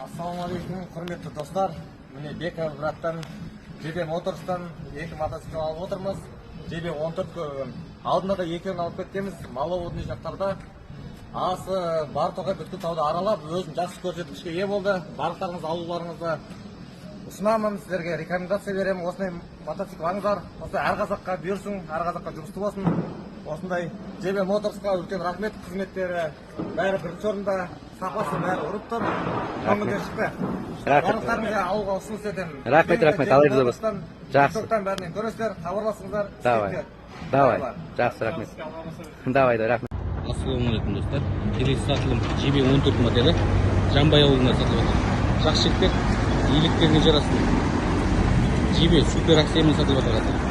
Ассалаумағалейкум, құрметті достар. Міне Беков браттан JB Motors'тан екі мотоцикл алып отырмыз. JB 14 алдында да екеуін алып кеткенбіз. Маловодный жақтарда асы бар тоқай бүткіл тауды аралап, өзін жақсы көрсеткішке ие болды. Барлықтарыңыз алуларыңызды ұсынамын, сіздерге рекомендация беремін. Осындай мотоцикл алыңыздар. Осындай әр қазаққа бұйырсын, әр қазаққа жұмысты болсын. Осындай JB Motors'қа үлкен рахмет, қызметтері бәрі бірінші орында, сапасы бәрі ұрып тұр. Көңілден шықты. Барлықтарыңызға алуға ұсыныс етемін. Рахмет, алайда болсын. Жақсы. Тоқтан бәрінен көресіздер, хабарласыңыздар. Давай. Жақсы, рахмет. Давай, рахмет. Ассалаумағалейкум достар. Келесі сатылым JB 14 моделі Жамбай ауылында сатылып жатыр. Жақсы жігіттер, иеліктеріне жарасын. JB супер акциямен сатылып жатыр.